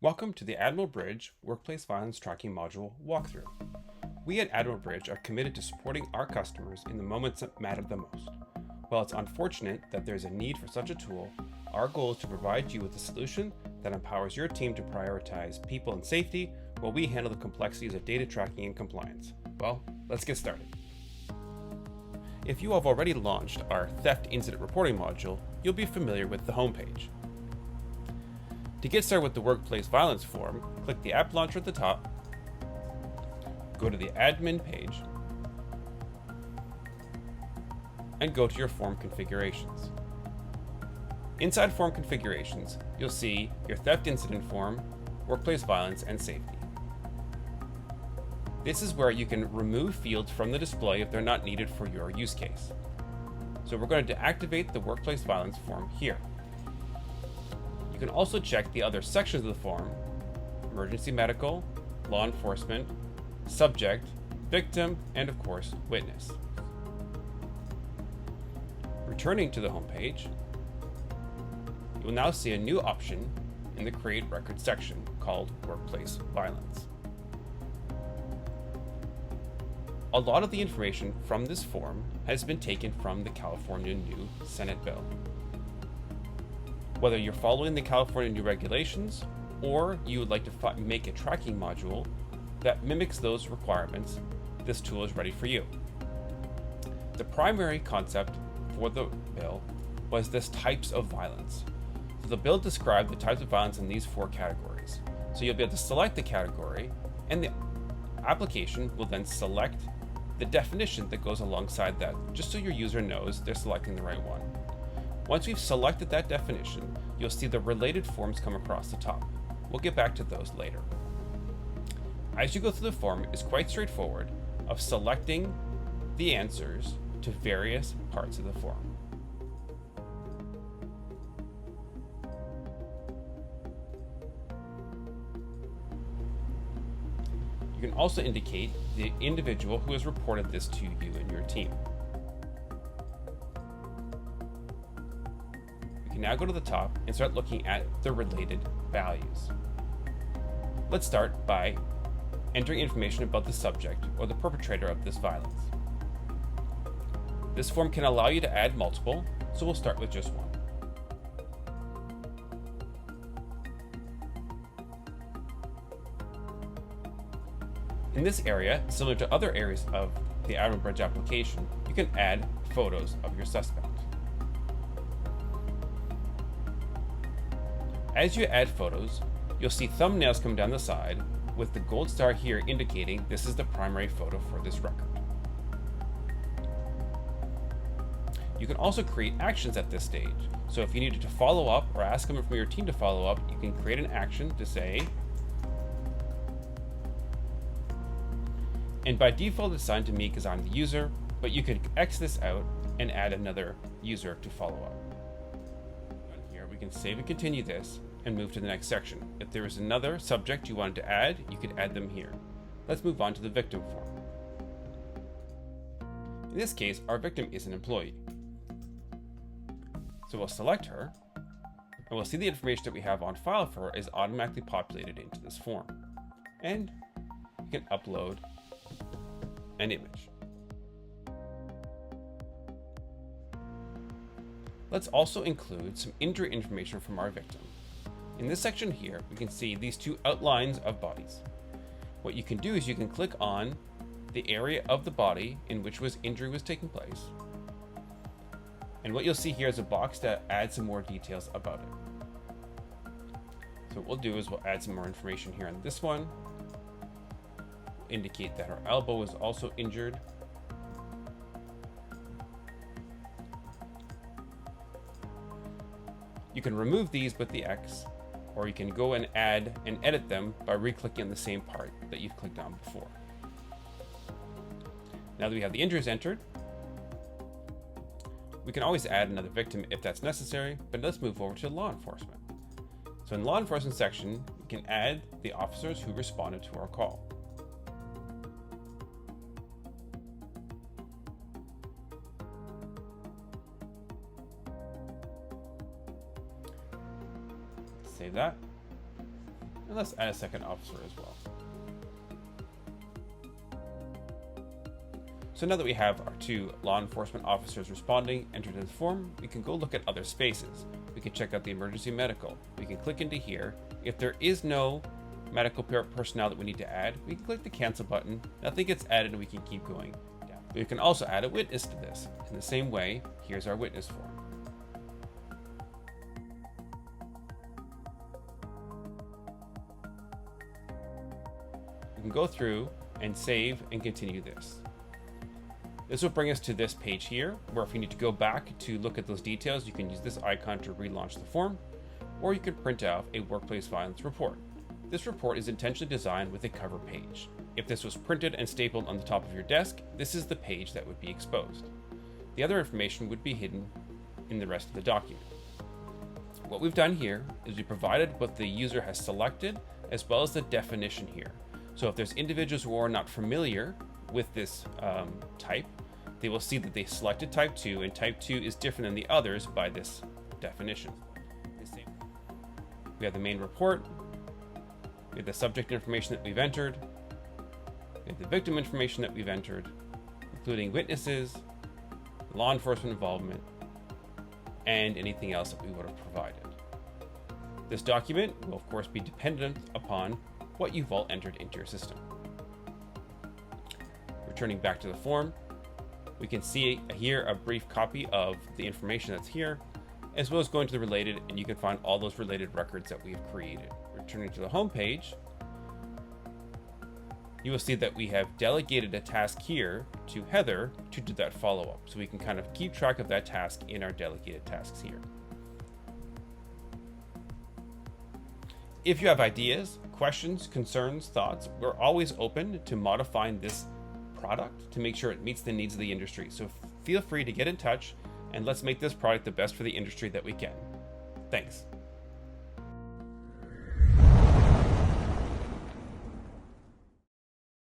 Welcome to the AdmiralBridge Workplace Violence Tracking Module walkthrough. We at AdmiralBridge are committed to supporting our customers in the moments that matter the most. While it's unfortunate that there's a need for such a tool, our goal is to provide you with a solution that empowers your team to prioritize people and safety while we handle the complexities of data tracking and compliance. Well, let's get started. If you have already launched our Theft Incident Reporting module, you'll be familiar with the homepage. To get started with the Workplace Violence form, click the app launcher at the top, go to the admin page, and go to your form configurations. Inside form configurations, you'll see your theft incident form, workplace violence, and safety. This is where you can remove fields from the display if they're not needed for your use case. So we're going to activate the workplace violence form here. You can also check the other sections of the form: emergency medical, law enforcement, subject, victim, and of course, witness. Returning to the home page, you will now see a new option in the Create Record section called Workplace Violence. A lot of the information from this form has been taken from the California new Senate bill. Whether you're following the California new regulations or you would like to make a tracking module that mimics those requirements, this tool is ready for you. The primary concept for the bill was this types of violence. So the bill described the types of violence in these 4 categories. So you'll be able to select the category, and the application will then select the definition that goes alongside that, just so your user knows they're selecting the right one. Once we've selected that definition, you'll see the related forms come across the top. We'll get back to those later. As you go through the form, it's quite straightforward of selecting the answers to various parts of the form. You can also indicate the individual who has reported this to you and your team. You can now go to the top and start looking at the related values. Let's start by entering information about the subject or the perpetrator of this violence. This form can allow you to add multiple, so we'll start with just one. In this area, similar to other areas of the AdmiralBridge application, you can add photos of your suspect. As you add photos, you'll see thumbnails come down the side with the gold star here indicating this is the primary photo for this record. You can also create actions at this stage. So if you needed to follow up or ask someone from your team to follow up, you can create an action to say, and by default it's assigned to me because I'm the user, but you could X this out and add another user to follow up. Here we can save and continue this and move to the next section. If there is another subject you wanted to add, you could add them here. Let's move on to the victim form. In this case, our victim is an employee. So we'll select her, and we'll see the information that we have on file for her is automatically populated into this form. And you can upload an image. Let's also include some injury information from our victim. In this section here, we can see these 2 outlines of bodies. What you can do is you can click on the area of the body in which injury was taking place. And what you'll see here is a box that adds some more details about it. So what we'll do is we'll add some more information here on this one. Indicate that her elbow was also injured. You can remove these with the X, or you can go and add and edit them by re-clicking on the same part that you've clicked on before. Now that we have the injuries entered, we can always add another victim if that's necessary, but let's move over to law enforcement. So in law enforcement section, we can add the officers who responded to our call. Save that. And let's add a second officer as well. So now that we have our 2 law enforcement officers responding entered in the form, we can go look at other spaces. We can check out the emergency medical. We can click into here. If there is no medical personnel that we need to add, we can click the cancel button. Nothing gets added and we can keep going down. We can also add a witness to this. In the same way, here's our witness form. We can go through and save and continue this. This will bring us to this page here, where if you need to go back to look at those details, you can use this icon to relaunch the form, or you can print out a workplace violence report. This report is intentionally designed with a cover page. If this was printed and stapled on the top of your desk, this is the page that would be exposed. The other information would be hidden in the rest of the document. What we've done here is we provided what the user has selected, as well as the definition here. So if there's individuals who are not familiar with this type, they will see that they selected type 2, and type 2 is different than the others by this definition. We have the main report, we have the subject information that we've entered, we have the victim information that we've entered, including witnesses, law enforcement involvement, and anything else that we would have provided. This document will of course be dependent upon what you've all entered into your system. Returning back to the form, we can see here a brief copy of the information that's here, as well as going to the related, and you can find all those related records that we've created. Returning to the home page, you will see that we have delegated a task here to Heather to do that follow-up. So we can kind of keep track of that task in our delegated tasks here. If you have ideas, questions, concerns, thoughts, we're always open to modifying this product to make sure it meets the needs of the industry. So feel free to get in touch and let's make this product the best for the industry that we can. Thanks.